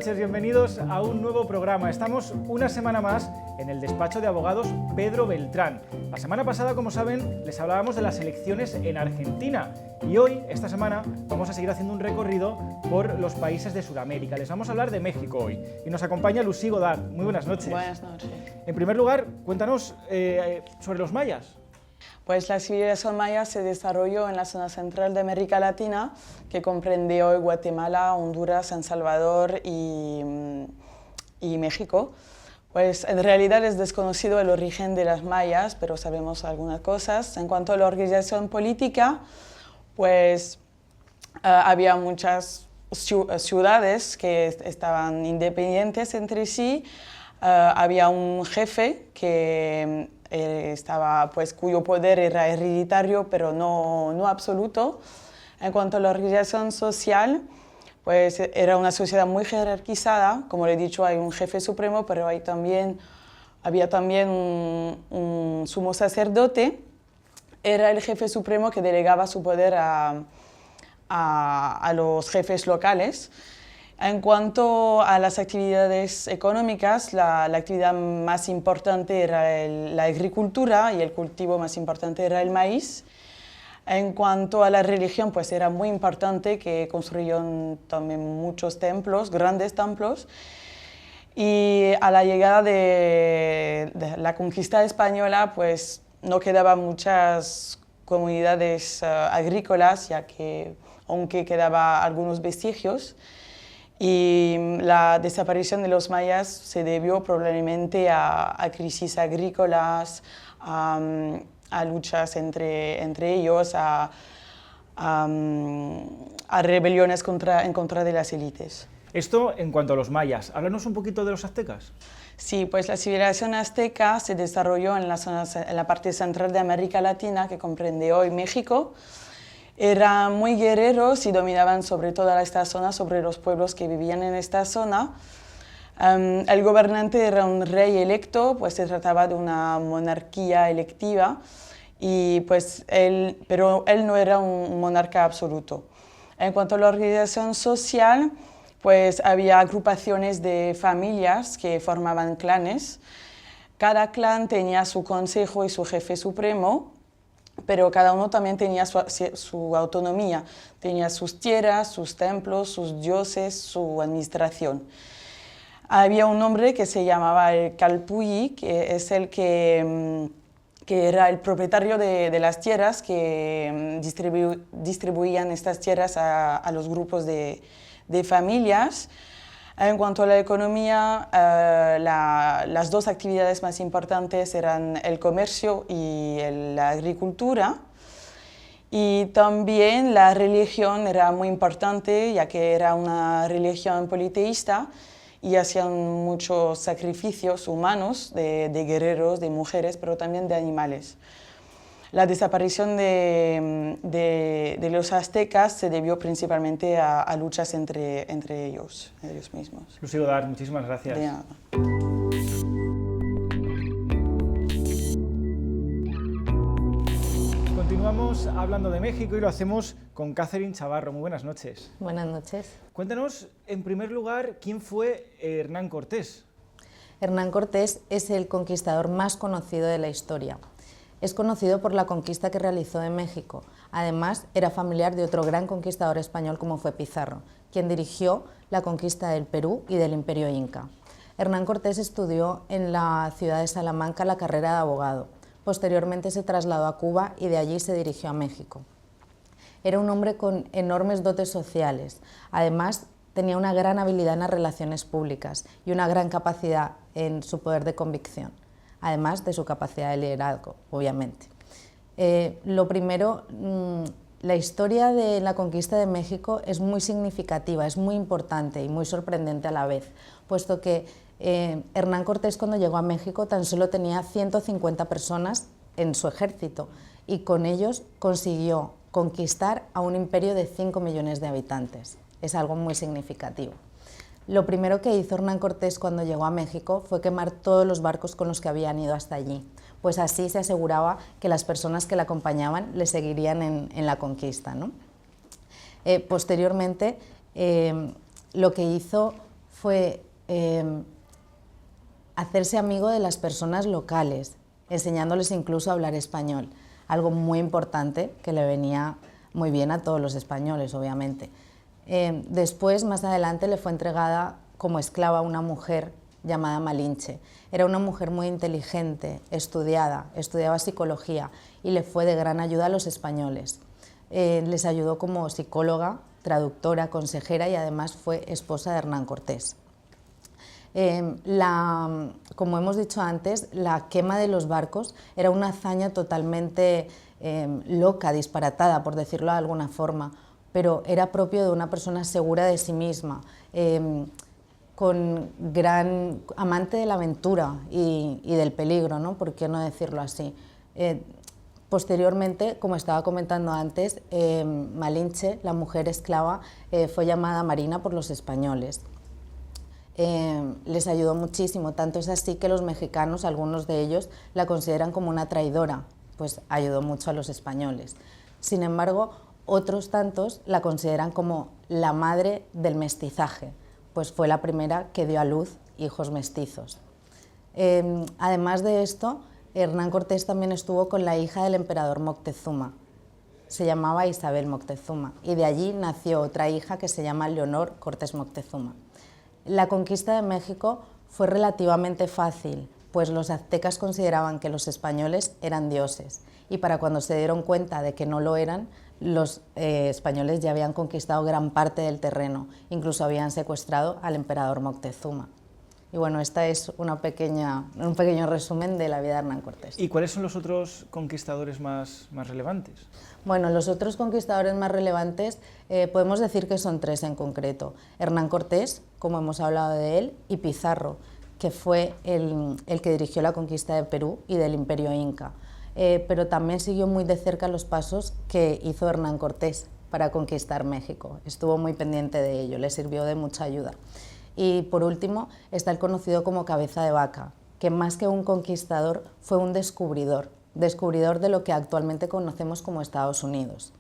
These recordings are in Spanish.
noches, bienvenidos a un nuevo programa. Estamos una semana más en el despacho de abogados Pedro Beltrán. La semana pasada, como saben, les hablábamos de las elecciones en Argentina y hoy, esta semana, vamos a seguir haciendo un recorrido por los países de Sudamérica. Les vamos a hablar de México hoy y nos acompaña Lucy Godard. Muy buenas noches. Buenas noches. En primer lugar, cuéntanos sobre los mayas. Pues la civilización maya se desarrolló en la zona central de América Latina, que comprende hoy Guatemala, Honduras, San Salvador y México. Pues en realidad es desconocido el origen de las mayas, pero sabemos algunas cosas. En cuanto a la organización política, pues había muchas ciudades que estaban independientes entre sí. Había un jefe que cuyo poder era hereditario, pero no absoluto. En cuanto a la organización social, pues era una sociedad muy jerarquizada. Como le he dicho, hay un jefe supremo, pero había también un sumo sacerdote. Era el jefe supremo que delegaba su poder a los jefes locales. En cuanto a las actividades económicas, la actividad más importante era la agricultura y el cultivo más importante era el maíz. En cuanto a la religión, pues era muy importante que construyeron también muchos templos, grandes templos. Y a la llegada de la conquista española, pues no quedaban muchas comunidades agrícolas, ya que aunque quedaban algunos vestigios. Y la desaparición de los mayas se debió probablemente a crisis agrícolas, a luchas entre ellos, a rebeliones en contra de las élites. Esto en cuanto a los mayas. Háblanos un poquito de los aztecas. Sí, pues la civilización azteca se desarrolló en la parte central de América Latina, que comprende hoy México. Eran muy guerreros y dominaban sobre toda esta zona, sobre los pueblos que vivían en esta zona. El gobernante era un rey electo, pues se trataba de una monarquía electiva, pero él no era un monarca absoluto. En cuanto a la organización social, pues había agrupaciones de familias que formaban clanes. Cada clan tenía su consejo y su jefe supremo, pero cada uno también tenía su autonomía, tenía sus tierras, sus templos, sus dioses, su administración. Había un hombre que se llamaba el Calpulli, que es el que era el propietario de las tierras, que distribuían estas tierras a los grupos de familias. En cuanto a la economía, las dos actividades más importantes eran el comercio y la agricultura. Y también la religión era muy importante, ya que era una religión politeísta y hacían muchos sacrificios humanos de guerreros, de mujeres, pero también de animales. La desaparición de los aztecas se debió principalmente a luchas entre ellos mismos. Lucy Godard, muchísimas gracias. De nada. Continuamos hablando de México y lo hacemos con Catherine Chavarro. Muy buenas noches. Buenas noches. Cuéntanos, en primer lugar, ¿quién fue Hernán Cortés? Hernán Cortés es el conquistador más conocido de la historia. Es conocido por la conquista que realizó en México. Además, era familiar de otro gran conquistador español como fue Pizarro, quien dirigió la conquista del Perú y del Imperio Inca. Hernán Cortés estudió en la ciudad de Salamanca la carrera de abogado. Posteriormente se trasladó a Cuba y de allí se dirigió a México. Era un hombre con enormes dotes sociales. Además, tenía una gran habilidad en las relaciones públicas y una gran capacidad en su poder de convicción, además de su capacidad de liderazgo, obviamente. Lo primero, la historia de la conquista de México es muy significativa, es muy importante y muy sorprendente a la vez, puesto que Hernán Cortés, cuando llegó a México, tan solo tenía 150 personas en su ejército y con ellos consiguió conquistar a un imperio de 5 millones de habitantes. Es algo muy significativo. Lo primero que hizo Hernán Cortés cuando llegó a México fue quemar todos los barcos con los que habían ido hasta allí, pues así se aseguraba que las personas que le acompañaban le seguirían en la conquista, ¿no? Posteriormente, lo que hizo fue hacerse amigo de las personas locales, enseñándoles incluso a hablar español, algo muy importante que le venía muy bien a todos los españoles, obviamente. Después, más adelante, le fue entregada como esclava a una mujer llamada Malinche. Era una mujer muy inteligente, estudiada, estudiaba psicología y le fue de gran ayuda a los españoles. Les ayudó como psicóloga, traductora, consejera y además fue esposa de Hernán Cortés. Como hemos dicho antes, la quema de los barcos era una hazaña totalmente loca, disparatada, por decirlo de alguna forma, pero era propio de una persona segura de sí misma, con gran amante de la aventura y del peligro, ¿no? ¿Por qué no decirlo así? Posteriormente, como estaba comentando antes, Malinche, la mujer esclava, fue llamada Marina por los españoles. Les ayudó muchísimo, tanto es así que los mexicanos, algunos de ellos, la consideran como una traidora, pues ayudó mucho a los españoles. Sin embargo, otros tantos la consideran como la madre del mestizaje, pues fue la primera que dio a luz hijos mestizos. Además de esto, Hernán Cortés también estuvo con la hija del emperador Moctezuma, se llamaba Isabel Moctezuma, y de allí nació otra hija que se llama Leonor Cortés Moctezuma. La conquista de México fue relativamente fácil, pues los aztecas consideraban que los españoles eran dioses, y para cuando se dieron cuenta de que no lo eran, los españoles ya habían conquistado gran parte del terreno, incluso habían secuestrado al emperador Moctezuma. Y bueno, esta es un pequeño resumen de la vida de Hernán Cortés. ¿Y cuáles son los otros conquistadores más relevantes? Bueno, los otros conquistadores más relevantes podemos decir que son tres en concreto. Hernán Cortés, como hemos hablado de él, y Pizarro, que fue el que dirigió la conquista de Perú y del Imperio Inca. Pero también siguió muy de cerca los pasos que hizo Hernán Cortés para conquistar México. Estuvo muy pendiente de ello, le sirvió de mucha ayuda. Y por último está el conocido como Cabeza de Vaca, que más que un conquistador fue un descubridor de lo que actualmente conocemos como Estados Unidos.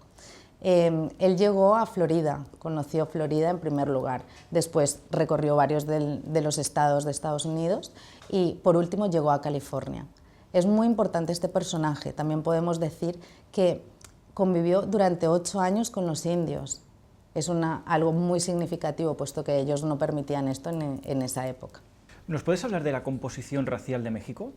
Él llegó a Florida, conoció Florida en primer lugar, después recorrió varios de los estados de Estados Unidos y por último llegó a California. Es muy importante este personaje, también podemos decir que convivió durante 8 años con los indios. Es algo muy significativo, puesto que ellos no permitían esto en esa época. ¿Nos puedes hablar de la composición racial de México?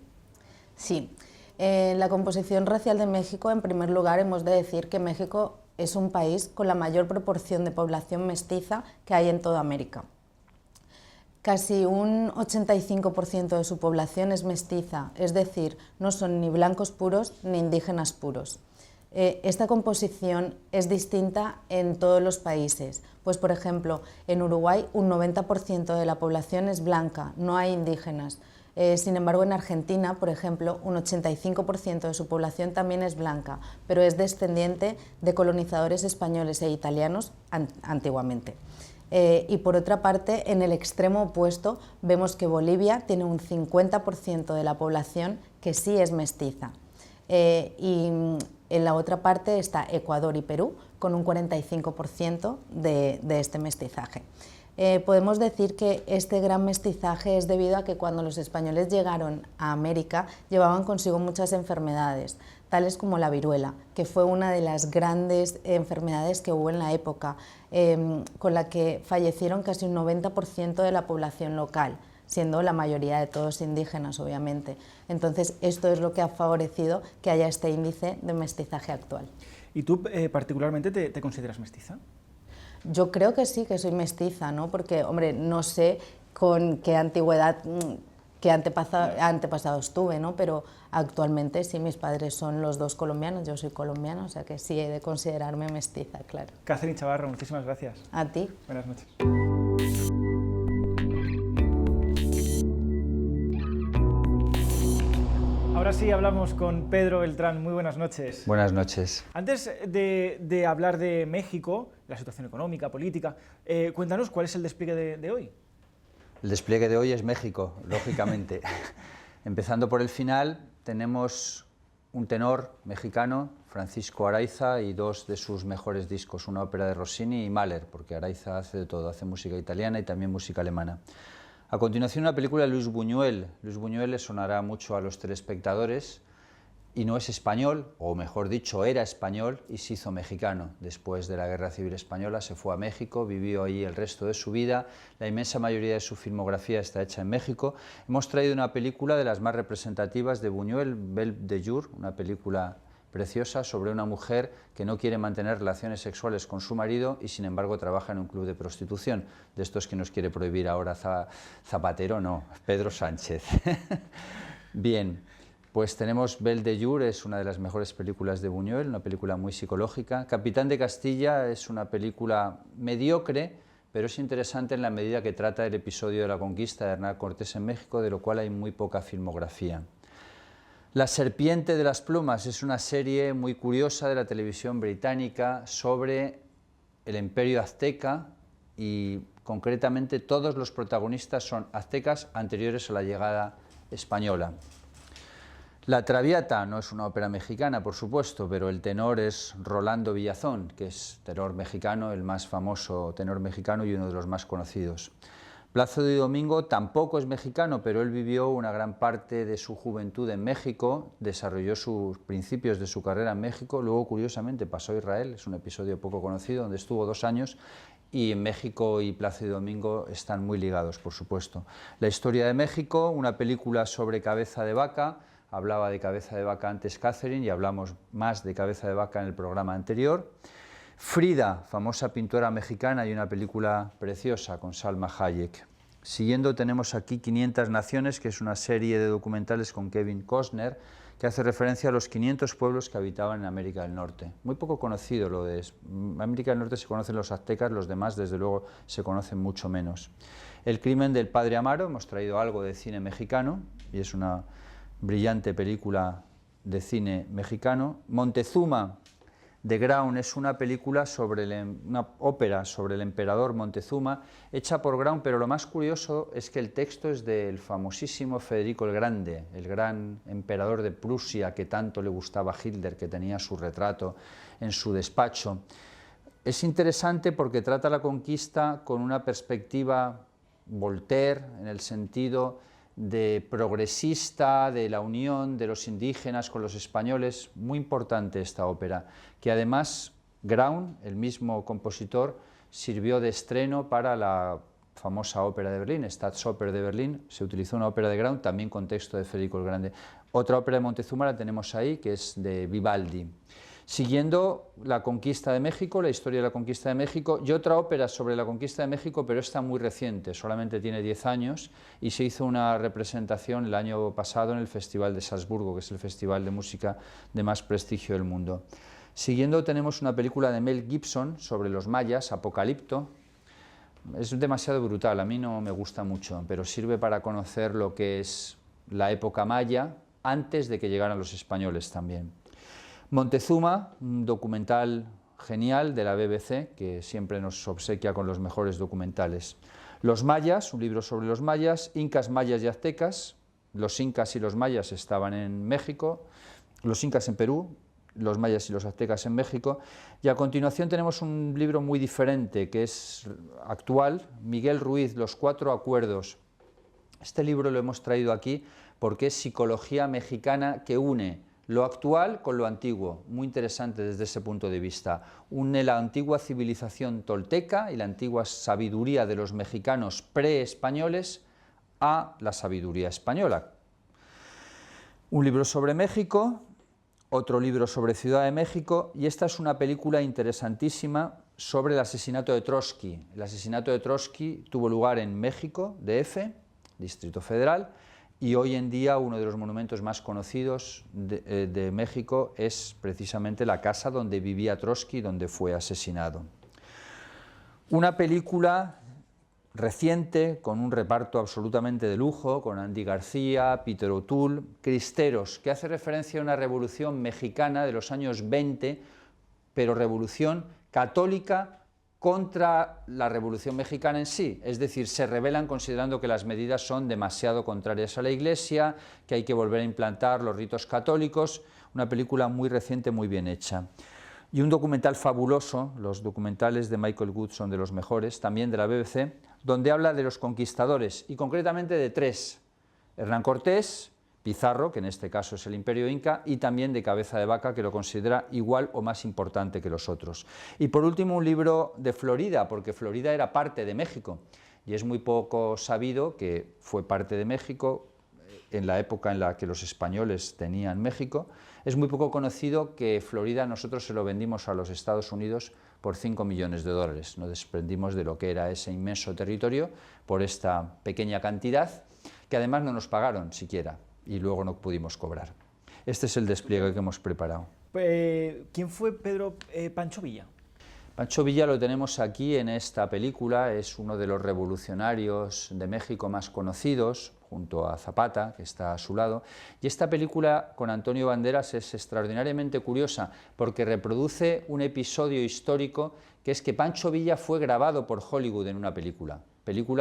Sí. La composición racial de México, en primer lugar, hemos de decir que México es un país con la mayor proporción de población mestiza que hay en toda América. Casi un 85% de su población es mestiza, es decir, no son ni blancos puros ni indígenas puros. Esta composición es distinta en todos los países, pues por ejemplo en Uruguay un 90% de la población es blanca, no hay indígenas. Sin embargo en Argentina, por ejemplo, un 85% de su población también es blanca, pero es descendiente de colonizadores españoles e italianos antiguamente. Y por otra parte, en el extremo opuesto, vemos que Bolivia tiene un 50% de la población que sí es mestiza. Y en la otra parte está Ecuador y Perú, con un 45% de este mestizaje. Podemos decir que este gran mestizaje es debido a que cuando los españoles llegaron a América llevaban consigo muchas enfermedades, tales como la viruela, que fue una de las grandes enfermedades que hubo en la época, con la que fallecieron casi un 90% de la población local, siendo la mayoría de todos indígenas, obviamente. Entonces, esto es lo que ha favorecido que haya este índice de mestizaje actual. ¿Y tú particularmente te consideras mestiza? Yo creo que sí, que soy mestiza, ¿no? Porque, hombre, no sé con qué antigüedad, qué antepasados tuve, ¿no? Pero actualmente sí, mis padres son los dos colombianos, yo soy colombiana, o sea que sí he de considerarme mestiza, claro. Catherine Chavarro, muchísimas gracias. A ti. Buenas noches. Ahora sí hablamos con Pedro Beltrán. Muy buenas noches. Buenas noches. Antes de hablar de México, la situación económica, política, cuéntanos cuál es el despliegue de hoy. El despliegue de hoy es México, lógicamente. Empezando por el final, tenemos un tenor mexicano, Francisco Araiza, y dos de sus mejores discos, una ópera de Rossini y Mahler, porque Araiza hace de todo, hace música italiana y también música alemana. A continuación, una película de Luis Buñuel. Luis Buñuel le sonará mucho a los telespectadores y no es español, o mejor dicho, era español y se hizo mexicano. Después de la Guerra Civil Española se fue a México, vivió ahí el resto de su vida. La inmensa mayoría de su filmografía está hecha en México. Hemos traído una película de las más representativas de Buñuel, Belle de Jour, una película preciosa sobre una mujer que no quiere mantener relaciones sexuales con su marido y sin embargo trabaja en un club de prostitución, de estos que nos quiere prohibir ahora Zapatero, no, Pedro Sánchez. Bien, pues tenemos Belle de Jour, es una de las mejores películas de Buñuel, una película muy psicológica. Capitán de Castilla es una película mediocre, pero es interesante en la medida que trata el episodio de la conquista de Hernán Cortés en México, de lo cual hay muy poca filmografía. La serpiente de las plumas es una serie muy curiosa de la televisión británica sobre el imperio azteca y concretamente todos los protagonistas son aztecas anteriores a la llegada española. La Traviata no es una ópera mexicana, por supuesto, pero el tenor es Rolando Villazón, que es tenor mexicano, el más famoso tenor mexicano y uno de los más conocidos. Plácido Domingo tampoco es mexicano, pero él vivió una gran parte de su juventud en México, desarrolló sus principios de su carrera en México, luego curiosamente pasó a Israel, es un episodio poco conocido, donde estuvo 2 años, y en México y Plácido Domingo están muy ligados, por supuesto. La historia de México, una película sobre Cabeza de Vaca, hablaba de Cabeza de Vaca antes Catherine y hablamos más de Cabeza de Vaca en el programa anterior. Frida, famosa pintora mexicana y una película preciosa con Salma Hayek. Siguiendo tenemos aquí 500 Naciones, que es una serie de documentales con Kevin Costner, que hace referencia a los 500 pueblos que habitaban en América del Norte. Muy poco conocido lo de América del Norte, se conocen los aztecas, los demás desde luego se conocen mucho menos. El crimen del padre Amaro, hemos traído algo de cine mexicano, y es una brillante película de cine mexicano. Montezuma, The Crown, es una película una ópera sobre el emperador Montezuma, hecha por Crown, pero lo más curioso es que el texto es del famosísimo Federico el Grande, el gran emperador de Prusia que tanto le gustaba a Hitler, que tenía su retrato en su despacho. Es interesante porque trata la conquista con una perspectiva Voltaire, en el sentido de progresista, de la unión de los indígenas con los españoles. Muy importante esta ópera, que además Graun, el mismo compositor, sirvió de estreno para la famosa ópera de Berlín, Staatsoper de Berlín. Se utilizó una ópera de Graun, también con texto de Federico el Grande. Otra ópera de Montezuma la tenemos ahí, que es de Vivaldi. Siguiendo la conquista de México, la historia de la conquista de México, y otra ópera sobre la conquista de México, pero esta muy reciente, solamente tiene 10 años, y se hizo una representación el año pasado en el Festival de Salzburgo, que es el festival de música de más prestigio del mundo. Siguiendo tenemos una película de Mel Gibson sobre los mayas, Apocalipto. Es demasiado brutal, a mí no me gusta mucho, pero sirve para conocer lo que es la época maya antes de que llegaran los españoles también. Montezuma, un documental genial de la BBC, que siempre nos obsequia con los mejores documentales. Los mayas, un libro sobre los mayas, incas, mayas y aztecas. Los incas y los mayas estaban en México, los incas en Perú, los mayas y los aztecas en México. Y a continuación tenemos un libro muy diferente, que es actual, Miguel Ruiz, Los 4 acuerdos. Este libro lo hemos traído aquí porque es psicología mexicana que une lo actual con lo antiguo, muy interesante desde ese punto de vista. Une la antigua civilización tolteca y la antigua sabiduría de los mexicanos pre-españoles a la sabiduría española. Un libro sobre México, otro libro sobre Ciudad de México, y esta es una película interesantísima sobre el asesinato de Trotsky. El asesinato de Trotsky tuvo lugar en México, DF, Distrito Federal, y hoy en día uno de los monumentos más conocidos de México es precisamente la casa donde vivía Trotsky, donde fue asesinado. Una película reciente, con un reparto absolutamente de lujo, con Andy García, Peter O'Toole, Cristeros, que hace referencia a una revolución mexicana de los años 20, pero revolución católica contra la Revolución Mexicana en sí, es decir, se rebelan considerando que las medidas son demasiado contrarias a la Iglesia, que hay que volver a implantar los ritos católicos, una película muy reciente, muy bien hecha. Y un documental fabuloso, los documentales de Michael Good son de los mejores, también de la BBC, donde habla de los conquistadores, y concretamente de tres: Hernán Cortés, Pizarro, que en este caso es el Imperio Inca, y también de Cabeza de Vaca, que lo considera igual o más importante que los otros. Y por último, un libro de Florida, porque Florida era parte de México, y es muy poco sabido que fue parte de México en la época en la que los españoles tenían México. Es muy poco conocido que Florida nosotros se lo vendimos a los Estados Unidos por 5 millones de dólares. Nos desprendimos de lo que era ese inmenso territorio por esta pequeña cantidad, que además no nos pagaron siquiera, y luego no pudimos cobrar. Este es el despliegue que hemos preparado. ¿Quién fue Pedro Pancho Villa? Pancho Villa lo tenemos aquí en esta película, es uno de los revolucionarios de México más conocidos, junto a Zapata, que está a su lado, y esta película con Antonio Banderas es extraordinariamente curiosa porque reproduce un episodio histórico, que es que Pancho Villa fue grabado por Hollywood en una película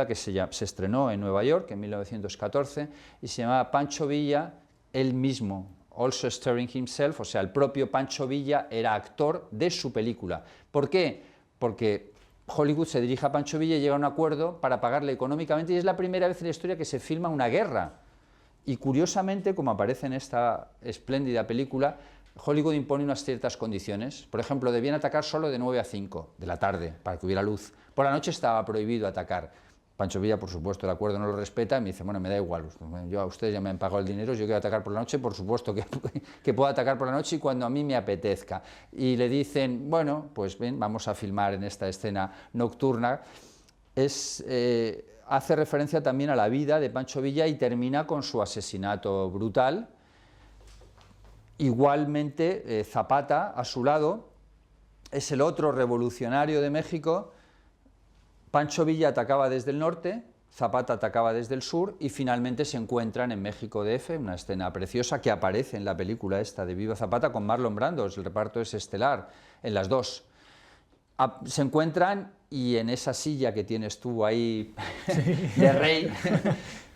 que se estrenó en Nueva York en 1914 y se llamaba Pancho Villa, él mismo, also starring himself, o sea, el propio Pancho Villa era actor de su película. ¿Por qué? Porque Hollywood se dirige a Pancho Villa y llega a un acuerdo para pagarle económicamente, y es la primera vez en la historia que se filma una guerra. Y curiosamente, como aparece en esta espléndida película, Hollywood impone unas ciertas condiciones. Por ejemplo, debían atacar solo de 9 a 5 de la tarde, para que hubiera luz. Por la noche estaba prohibido atacar. Pancho Villa, por supuesto, el acuerdo no lo respeta, y me dice, bueno, me da igual, yo a ustedes ya me han pagado el dinero, yo quiero atacar por la noche, por supuesto que puedo atacar por la noche y cuando a mí me apetezca. Y le dicen, bueno, pues ven, vamos a filmar en esta escena nocturna. Hace referencia también a la vida de Pancho Villa y termina con su asesinato brutal. Igualmente, Zapata, a su lado, es el otro revolucionario de México. Pancho Villa atacaba desde el norte, Zapata atacaba desde el sur y finalmente se encuentran en México DF, una escena preciosa que aparece en la película esta de Viva Zapata con Marlon Brando, el reparto es estelar en las dos. Se encuentran y en esa silla que tienes tú ahí de rey,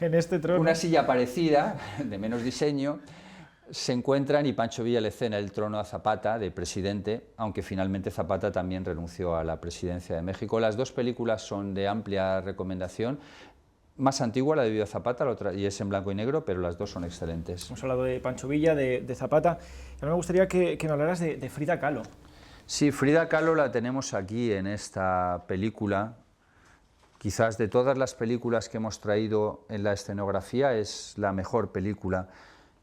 en este trono, una silla parecida, de menos diseño, se encuentran y Pancho Villa le cede el trono a Zapata de presidente, aunque finalmente Zapata también renunció a la presidencia de México. Las dos películas son de amplia recomendación, más antigua la de Viva Zapata, la otra, y es en blanco y negro, pero las dos son excelentes. Hemos hablado de Pancho Villa, de Zapata, y ahora me gustaría que me hablaras de Frida Kahlo. Sí, Frida Kahlo la tenemos aquí en esta película. Quizás de todas las películas que hemos traído en la escenografía es la mejor película.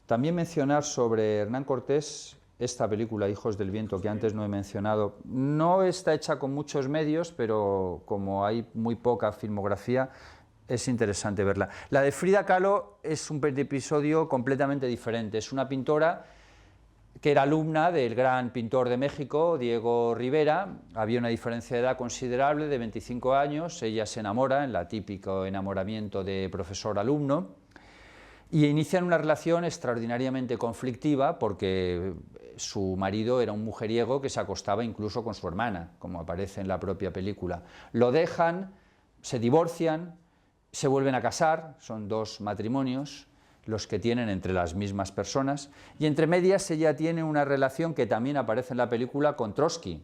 También mencionar sobre Hernán Cortés, esta película, Hijos del Viento, que antes no he mencionado, no está hecha con muchos medios, pero como hay muy poca filmografía, es interesante verla. La de Frida Kahlo es un episodio completamente diferente. Es una pintora que era alumna del gran pintor de México, Diego Rivera. Había una diferencia de edad considerable, de 25 años. Ella se enamora, en la típico enamoramiento de profesor-alumno, y inician una relación extraordinariamente conflictiva porque su marido era un mujeriego que se acostaba incluso con su hermana, como aparece en la propia película. Lo dejan, se divorcian, se vuelven a casar, son dos matrimonios los que tienen entre las mismas personas, y entre medias ella tiene una relación que también aparece en la película con Trotsky.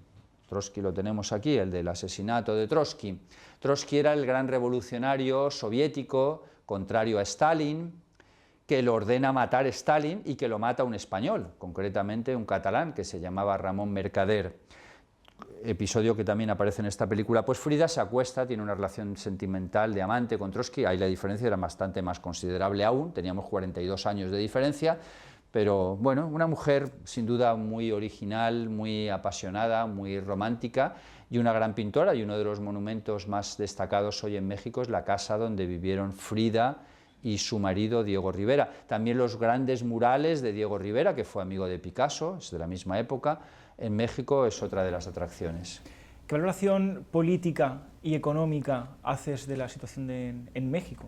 Trotsky lo tenemos aquí, el del asesinato de Trotsky. Trotsky era el gran revolucionario soviético, contrario a Stalin, que lo ordena matar Stalin y que lo mata un español, concretamente un catalán que se llamaba Ramón Mercader. Episodio que también aparece en esta película. Pues Frida se acuesta, tiene una relación sentimental de amante con Trotsky, ahí la diferencia era bastante más considerable aún, teníamos 42 años de diferencia, pero bueno, una mujer sin duda muy original, muy apasionada, muy romántica y una gran pintora, y uno de los monumentos más destacados hoy en México es la casa donde vivieron Frida y su marido Diego Rivera. También los grandes murales de Diego Rivera, que fue amigo de Picasso, es de la misma época, en México es otra de las atracciones. ¿Qué valoración política y económica haces de la situación en México?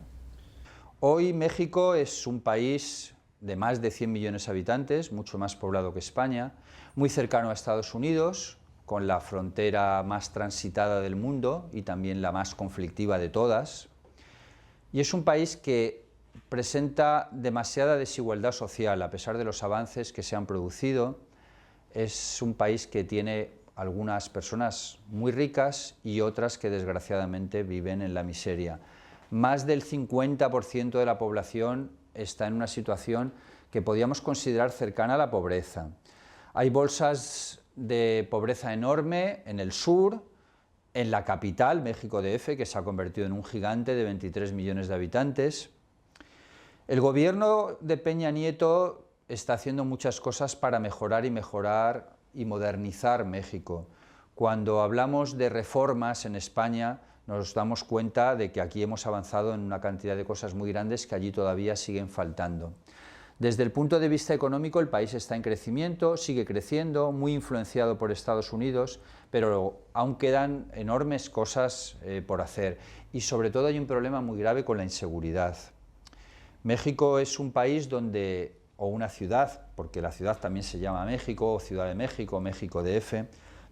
Hoy México es un país de más de 100 millones de habitantes, mucho más poblado que España, muy cercano a Estados Unidos, con la frontera más transitada del mundo y también la más conflictiva de todas. Y es un país que presenta demasiada desigualdad social, a pesar de los avances que se han producido. Es un país que tiene algunas personas muy ricas y otras que desgraciadamente viven en la miseria. Más del 50% de la población está en una situación que podríamos considerar cercana a la pobreza. Hay bolsas de pobreza enorme en el sur, en la capital, México DF, que se ha convertido en un gigante de 23 millones de habitantes. El gobierno de Peña Nieto está haciendo muchas cosas para mejorar y modernizar México. Cuando hablamos de reformas en España, nos damos cuenta de que aquí hemos avanzado en una cantidad de cosas muy grandes que allí todavía siguen faltando. Desde el punto de vista económico, el país está en crecimiento, sigue creciendo, muy influenciado por Estados Unidos, pero aún quedan enormes cosas por hacer. Y sobre todo hay un problema muy grave con la inseguridad. México es un país donde, o una ciudad, porque la ciudad también se llama México, o Ciudad de México, México DF,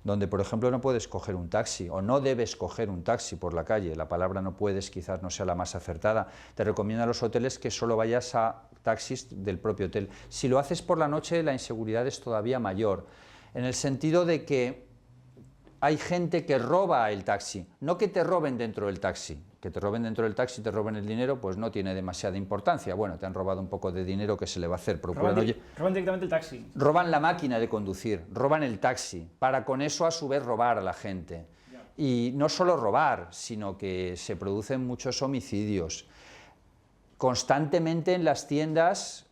donde, por ejemplo, no puedes coger un taxi, o no debes coger un taxi por la calle. La palabra no puedes quizás no sea la más acertada. Te recomiendan los hoteles que solo vayas a taxis del propio hotel. Si lo haces por la noche, la inseguridad es todavía mayor, en el sentido de que hay gente que roba el taxi, no que te roben dentro del taxi. Que te roben dentro del taxi y te roben el dinero, pues no tiene demasiada importancia. Bueno, te han robado un poco de dinero, ¿qué se le va a hacer? Roban directamente el taxi. Roban la máquina de conducir, roban el taxi, para con eso a su vez robar a la gente. Y no solo robar, sino que se producen muchos homicidios. Constantemente en las tiendas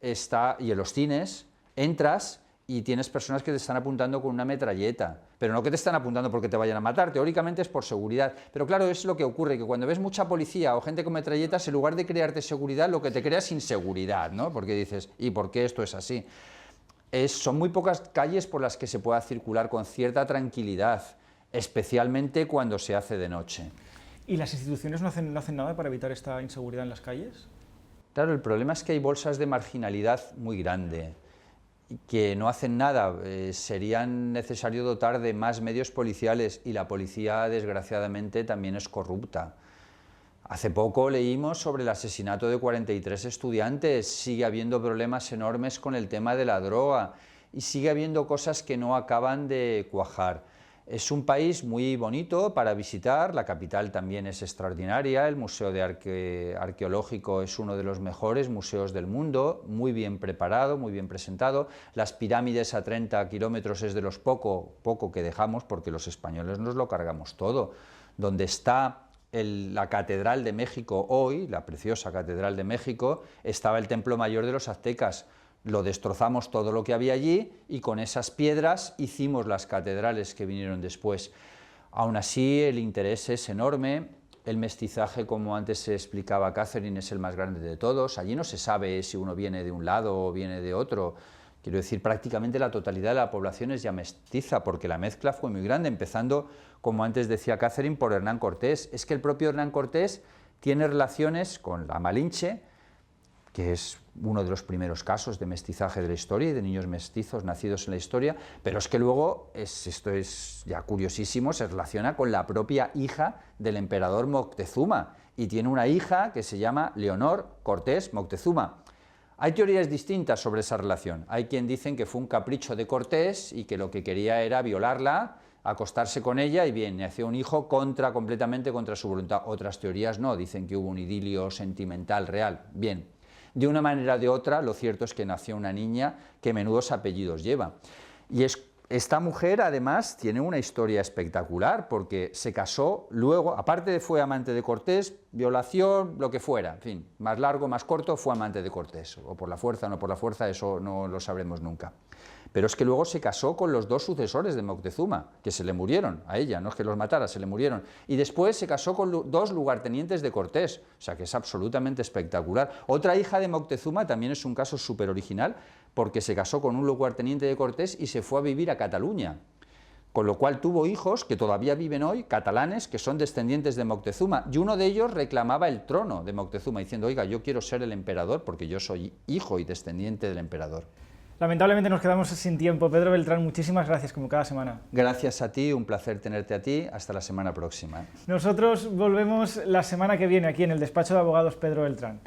y en los cines entras y tienes personas que te están apuntando con una metralleta, pero no que te están apuntando porque te vayan a matar, teóricamente es por seguridad. Pero claro, es lo que ocurre, que cuando ves mucha policía o gente con metralletas, en lugar de crearte seguridad, lo que te crea es inseguridad, ¿no? Porque dices, ¿y por qué esto es así? Son muy pocas calles por las que se pueda circular con cierta tranquilidad, especialmente cuando se hace de noche. ¿Y las instituciones no hacen nada para evitar esta inseguridad en las calles? Claro, el problema es que hay bolsas de marginalidad muy grande, que no hacen nada. Sería necesario dotar de más medios policiales y la policía, desgraciadamente, también es corrupta. Hace poco leímos sobre el asesinato de 43 estudiantes, sigue habiendo problemas enormes con el tema de la droga y sigue habiendo cosas que no acaban de cuajar. Es un país muy bonito para visitar, la capital también es extraordinaria, el Museo Arqueológico es uno de los mejores museos del mundo, muy bien preparado, muy bien presentado. Las pirámides a 30 kilómetros es de los poco que dejamos, porque los españoles nos lo cargamos todo. Donde está la Catedral de México hoy, la preciosa Catedral de México, estaba el Templo Mayor de los aztecas. Lo destrozamos todo lo que había allí y con esas piedras hicimos las catedrales que vinieron después. Aún así, el interés es enorme, el mestizaje, como antes se explicaba Catherine, es el más grande de todos. Allí no se sabe si uno viene de un lado o viene de otro. Quiero decir, prácticamente la totalidad de la población es ya mestiza, porque la mezcla fue muy grande, empezando, como antes decía Catherine, por Hernán Cortés. Es que el propio Hernán Cortés tiene relaciones con la Malinche, que es uno de los primeros casos de mestizaje de la historia y de niños mestizos nacidos en la historia, pero es que luego, esto es ya curiosísimo, se relaciona con la propia hija del emperador Moctezuma, y tiene una hija que se llama Leonor Cortés Moctezuma. Hay teorías distintas sobre esa relación. Hay quien dicen que fue un capricho de Cortés y que lo que quería era violarla, acostarse con ella y bien, nació un hijo completamente contra su voluntad. Otras teorías no, dicen que hubo un idilio sentimental real. Bien. De una manera o de otra, lo cierto es que nació una niña que menudos apellidos lleva. Y esta mujer, además, tiene una historia espectacular, porque se casó luego, aparte de fue amante de Cortés, violación, lo que fuera, en fin, más largo, más corto, fue amante de Cortés, o por la fuerza o no por la fuerza, eso no lo sabremos nunca. Pero es que luego se casó con los dos sucesores de Moctezuma, que se le murieron a ella, no es que los matara, se le murieron. Y después se casó con dos lugartenientes de Cortés, o sea que es absolutamente espectacular. Otra hija de Moctezuma también es un caso súper original, porque se casó con un lugarteniente de Cortés y se fue a vivir a Cataluña. Con lo cual tuvo hijos que todavía viven hoy, catalanes, que son descendientes de Moctezuma, y uno de ellos reclamaba el trono de Moctezuma, diciendo, oiga, yo quiero ser el emperador porque yo soy hijo y descendiente del emperador. Lamentablemente nos quedamos sin tiempo. Pedro Beltrán, muchísimas gracias, como cada semana. Gracias a ti, un placer tenerte a ti. Hasta la semana próxima. Nosotros volvemos la semana que viene aquí en el despacho de abogados Pedro Beltrán.